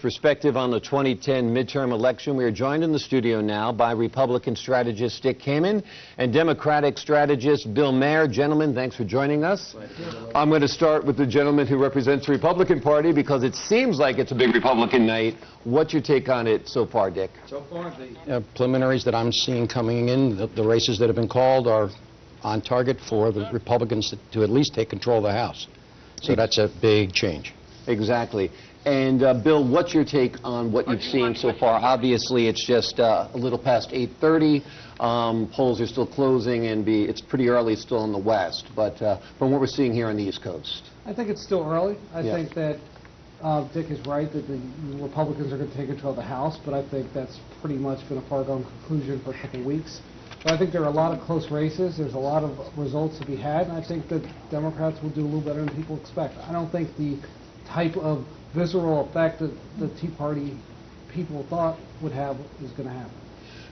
Perspective on the 2010 midterm election. We are joined in the studio now by Republican strategist Dick Kamen and Democratic strategist Bill Maher. Gentlemen, thanks for joining us. I'm going to start with the gentleman who represents the Republican Party because it seems like it's a big Republican night. What's your take on it so far, Dick? So far, the preliminaries that I'm seeing coming in, the races that have been called are on target for the Republicans to at least take control of the House. So that's a big change. Exactly. And Bill, what's your take on what you've seen so far? Obviously, it's just a little past 8:30. Polls are still closing, and it's pretty early still in the West. But from what we're seeing here on the East Coast, I think it's still early. I think that Dick is right that the Republicans are going to take control of the House, but I think that's pretty much been a foregone conclusion for a couple of weeks. But I think there are a lot of close races. There's a lot of results to be had, and I think that Democrats will do a little better than people expect. I don't think the type of visceral effect that the Tea Party people thought would have is going to happen.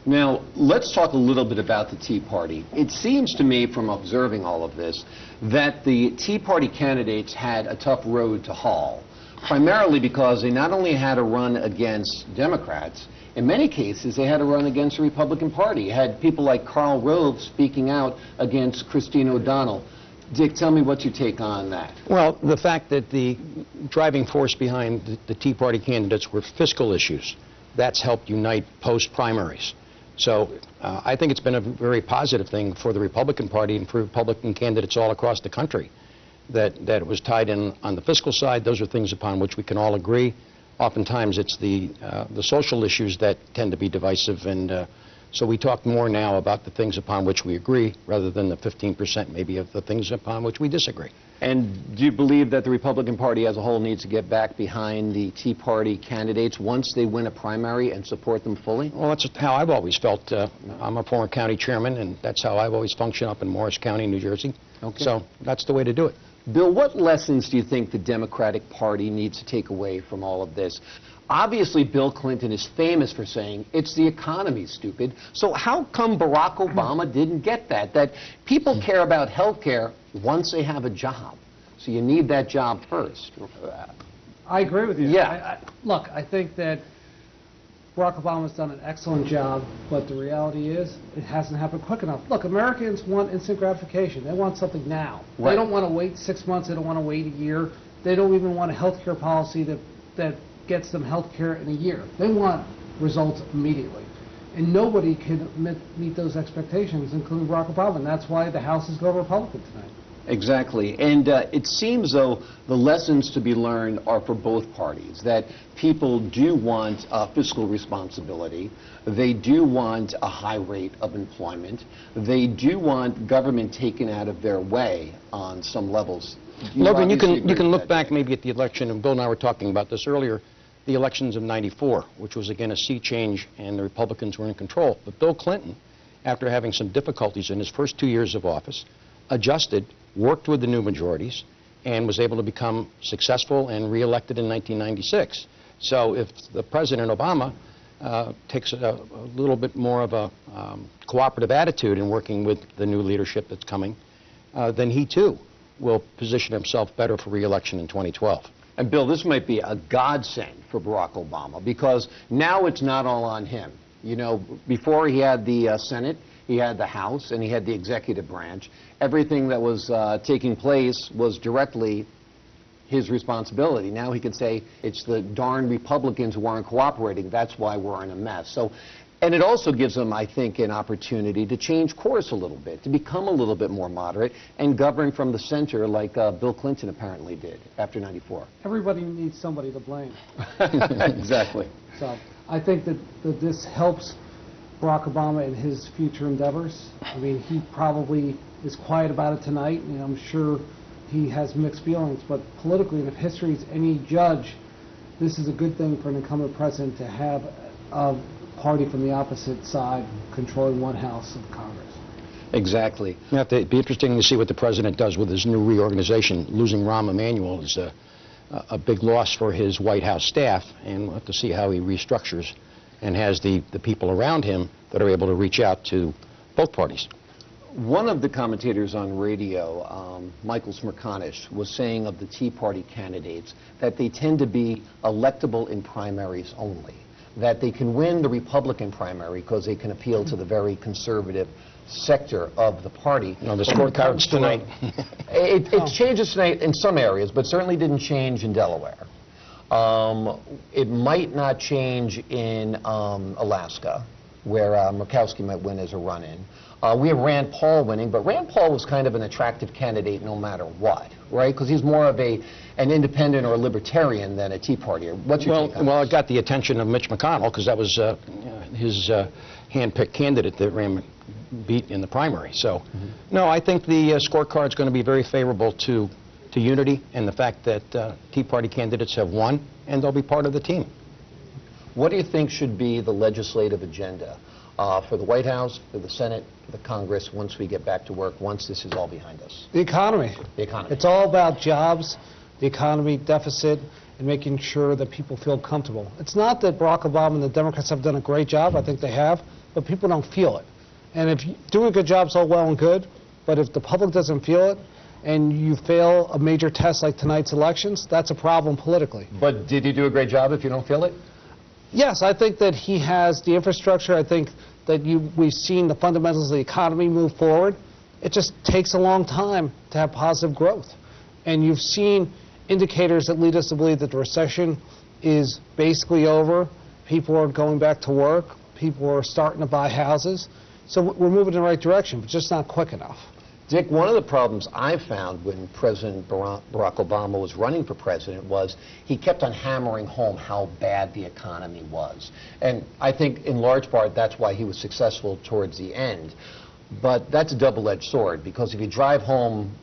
Now, let's talk a little bit about the Tea Party. It seems to me, from observing all of this, that the Tea Party candidates had a tough road to haul, primarily because they not only had to run against Democrats, in many cases they had to run against the Republican Party. You had people like Karl Rove speaking out against Christine O'Donnell. Dick, tell me what's your take on that. Well, the fact that the driving force behind the Tea Party candidates were fiscal issues, that's helped unite post-primaries. So I think it's been a very positive thing for the Republican Party and for Republican candidates all across the country that it was tied in on the fiscal side. Those are things upon which we can all agree. Oftentimes it's the social issues that tend to be divisive, and so we talk more now about the things upon which we agree rather than the 15% maybe of the things upon which we disagree. And do you believe that the Republican Party as a whole needs to get back behind the Tea Party candidates once they win a primary and support them fully? Well, that's how I've always felt. I'm a former county chairman, and that's how I've always functioned up in Morris County, New Jersey. Okay. So that's the way to do it. Bill, what lessons do you think the Democratic Party needs to take away from all of this? Obviously, Bill Clinton is famous for saying, it's the economy, stupid. So how come Barack Obama didn't get that? That people care about health care once they have a job. So you need that job first. I agree with you. Yeah. Look, I think that Barack Obama's done an excellent job, but the reality is it hasn't happened quick enough. Look, Americans want instant gratification. They want something now. Right. They don't want to wait 6 months. They don't want to wait a year. They don't even want a health care policy that gets them health care in a year. They want results immediately. And nobody can meet those expectations, including Barack Obama. And that's why the House is going Republican tonight. Exactly. And it seems, though, the lessons to be learned are for both parties, that people do want fiscal responsibility. They do want a high rate of employment. They do want government taken out of their way on some levels. Logan, you can look back maybe at the election, and Bill and I were talking about this earlier, the elections of '94, which was again a sea change, and the Republicans were in control. But Bill Clinton, after having some difficulties in his first 2 years of office, adjusted, worked with the new majorities, and was able to become successful and reelected in 1996. So if the President Obama takes a little bit more of a cooperative attitude in working with the new leadership that's coming, then he too will position himself better for re-election in 2012. And Bill, this might be a godsend for Barack Obama because now it's not all on him. You know, before he had the Senate, he had the House, and he had the executive branch. Everything that was taking place was directly his responsibility. Now he can say it's the darn Republicans who aren't cooperating. That's why we're in a mess. So, and it also gives them, I think, an opportunity to change course a little bit, to become a little bit more moderate and govern from the center like Bill Clinton apparently did after '94. Everybody needs somebody to blame. Exactly. So I think that this helps Barack Obama in his future endeavors. I mean, he probably is quiet about it tonight, and I'm sure he has mixed feelings, but politically, and if history is any judge, this is a good thing for an incumbent president to have a party from the opposite side controlling one house of Congress. Exactly. It'd be interesting to see what the president does with his new reorganization. Losing Rahm Emanuel is a big loss for his White House staff, and we'll have to see how he restructures and has the people around him that are able to reach out to both parties. One of the commentators on radio, Michael Smerconish, was saying of the Tea Party candidates that they tend to be electable in primaries only, that they can win the Republican primary because they can appeal to the very conservative sector of the party. No, the scorecards tonight. It changes tonight in some areas, but certainly didn't change in Delaware. It might not change in Alaska, where Murkowski might win as a run-in. We have Rand Paul winning, but Rand Paul was kind of an attractive candidate no matter what, right? Because he's more of an independent or a libertarian than a Tea Partier. What's your take on Well, this? it got the attention of Mitch McConnell because that was his hand-picked candidate that Rand beat in the primary. So, no, I think the scorecard's going to be very favorable to unity and the fact that Tea Party candidates have won and they'll be part of the team. What do you think should be the legislative agenda for the White House, for the Senate, for the Congress, once we get back to work, once this is all behind us? The economy. The economy. It's all about jobs, the economy deficit, and making sure that people feel comfortable. It's not that Barack Obama and the Democrats have done a great job, I think they have, but people don't feel it. And if you do a good job, it's all well and good, but if the public doesn't feel it, and you fail a major test like tonight's elections, that's a problem politically. But did he do a great job if you don't feel it? Yes, I think that he has the infrastructure. I think that we've seen the fundamentals of the economy move forward. It just takes a long time to have positive growth. And you've seen indicators that lead us to believe that the recession is basically over. People are going back to work. People are starting to buy houses. So we're moving in the right direction, but just not quick enough. Dick, one of the problems I found when President Barack Obama was running for president was he kept on hammering home how bad the economy was. And I think in large part that's why he was successful towards the end. But that's a double-edged sword, because if you drive home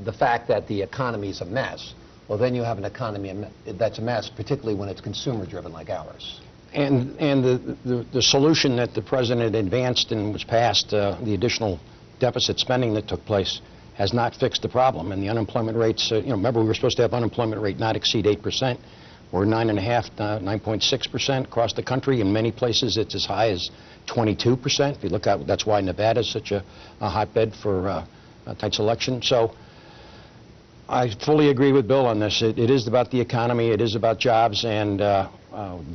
the fact that the economy is a mess, well, then you have an economy that's a mess, particularly when it's consumer-driven like ours. And the solution that the president advanced and was passed, the additional deficit spending that took place, has not fixed the problem. And the unemployment rates, remember we were supposed to have unemployment rate not exceed 8%. We're 9.5%, 9.6% across the country. In many places it's as high as 22%. If you look at, that's why Nevada is such a hotbed for tonight's election. So I fully agree with Bill on this. It is about the economy, it is about jobs, and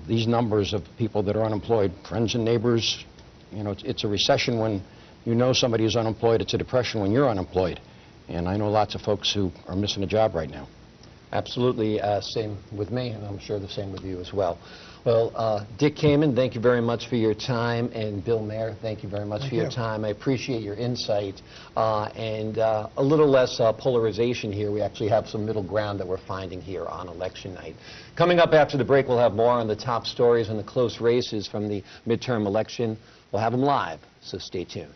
these numbers of people that are unemployed, friends and neighbors, it's a recession when you know somebody is unemployed. It's a depression when you're unemployed. And I know lots of folks who are missing a job right now. Absolutely. Same with me, and I'm sure the same with you as well. Well, Dick Kamen, thank you very much for your time, and Bill Mayer, thank you very much for your time. I appreciate your insight, and a little less polarization here. We actually have some middle ground that we're finding here on election night. Coming up after the break, we'll have more on the top stories and the close races from the midterm election. We'll have them live, so stay tuned.